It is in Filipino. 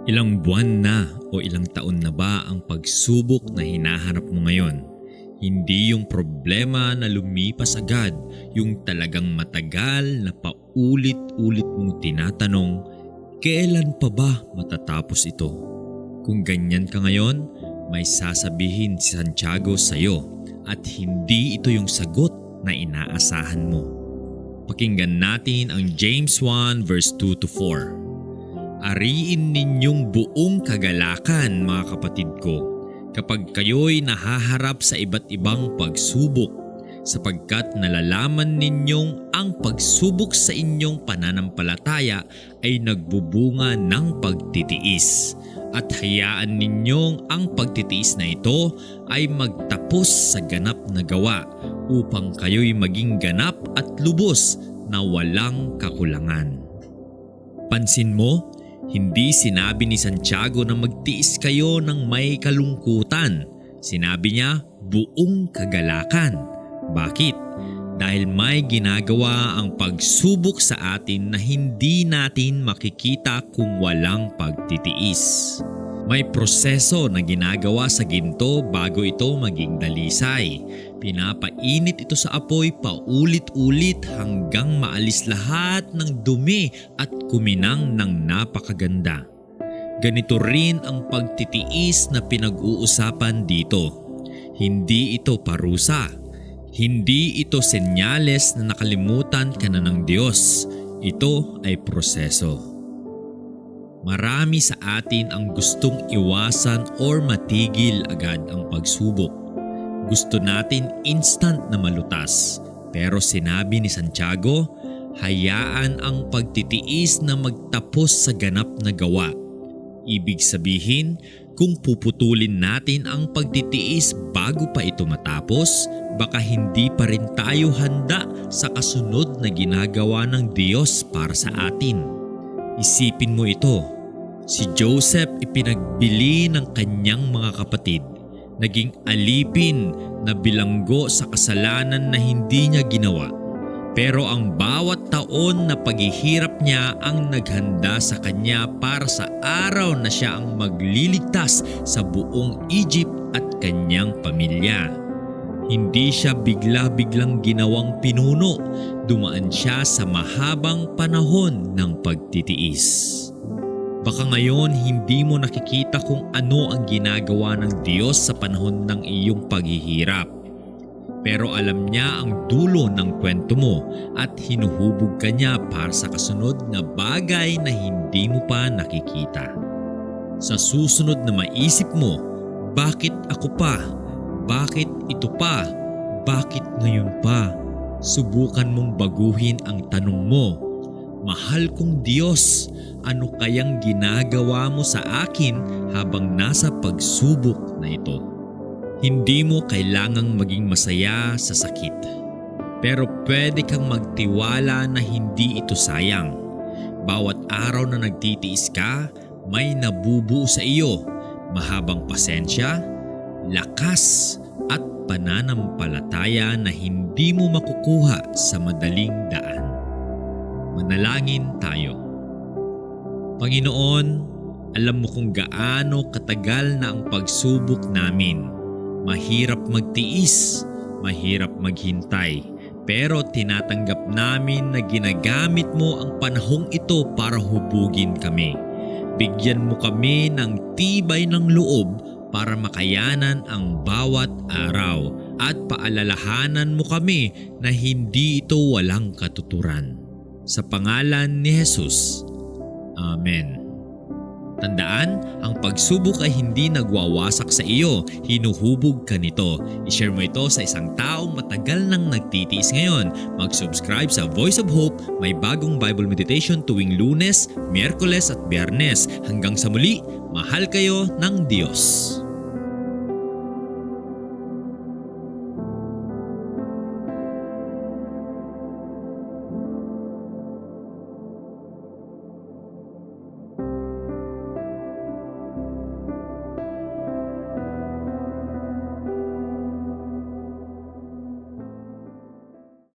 Ilang buwan na o ilang taon na ba ang pagsubok na hinaharap mo ngayon? Hindi yung problema na lumipas agad, yung talagang matagal na paulit-ulit mong tinatanong, kailan pa ba matatapos ito? Kung ganyan ka ngayon, may sasabihin si Santiago sa iyo at hindi ito yung sagot na inaasahan mo. Pakinggan natin ang James 1 verse 2 to 4. Ariin ninyong buong kagalakan, mga kapatid ko, kapag kayo'y nahaharap sa iba't ibang pagsubok, sapagkat nalalaman ninyong ang pagsubok sa inyong pananampalataya ay nagbubunga ng pagtitiis. At hayaan ninyong ang pagtitiis na ito ay magtapos sa ganap na gawa, upang kayo'y maging ganap at lubos na walang kakulangan. Pansin mo, hindi sinabi ni Santiago na magtiis kayo ng may kalungkutan. Sinabi niya buong kagalakan. Bakit? Dahil may ginagawa ang pagsubok sa atin na hindi natin makikita kung walang pagtitiis. May proseso na ginagawa sa ginto bago ito maging dalisay. Pinapainit ito sa apoy paulit-ulit hanggang maalis lahat ng dumi at kuminang ng napakaganda. Ganito rin ang pagtitiis na pinag-uusapan dito. Hindi ito parusa. Hindi ito senyales na nakalimutan ka na ng Diyos. Ito ay proseso. Marami sa atin ang gustong iwasan or matigil agad ang pagsubok. Gusto natin instant na malutas. Pero sinabi ni Santiago, hayaan ang pagtitiis na magtapos sa ganap na gawa. Ibig sabihin, kung puputulin natin ang pagtitiis bago pa ito matapos, baka hindi pa rin tayo handa sa kasunod na ginagawa ng Diyos para sa atin. Isipin mo ito, si Joseph ipinagbili ng kanyang mga kapatid, naging alipin na bilanggo sa kasalanan na hindi niya ginawa. Pero ang bawat taon na paghihirap niya ang naghanda sa kanya para sa araw na siya ang magliligtas sa buong Egypt at kanyang pamilya. Hindi siya bigla-biglang ginawang pinuno, dumaan siya sa mahabang panahon ng pagtitiis. Baka ngayon hindi mo nakikita kung ano ang ginagawa ng Diyos sa panahon ng iyong paghihirap. Pero alam niya ang dulo ng kwento mo at hinuhubog ka niya para sa kasunod na bagay na hindi mo pa nakikita. Sa susunod na maisip mo, bakit ako pa? Bakit ito pa? Bakit ngayon pa? Subukan mong baguhin ang tanong mo. Mahal kong Diyos, ano kayang ginagawa mo sa akin habang nasa pagsubok na ito? Hindi mo kailangang maging masaya sa sakit. Pero pwede kang magtiwala na hindi ito sayang. Bawat araw na nagtitiis ka, may nabubuo sa iyo. Mahabang pasensya, lakas at pananampalataya na hindi mo makukuha sa madaling daan. Manalangin tayo. Panginoon, alam mo kung gaano katagal na ang pagsubok namin. Mahirap magtiis, mahirap maghintay, pero tinatanggap namin na ginagamit mo ang panahong ito para hubugin kami. Bigyan mo kami ng tibay ng loob para makayanan ang bawat araw at paalalahanan mo kami na hindi ito walang katuturan. Sa pangalan ni Jesus. Amen. Tandaan, ang pagsubok ay hindi nagwawasak sa iyo, hinuhubog ka nito. I-share mo ito sa isang taong matagal nang nagtitiis ngayon. Mag-subscribe sa Voice of Hope, may bagong Bible meditation tuwing Lunes, Miyerkules at Biyernes. Hanggang sa muli, mahal kayo ng Diyos.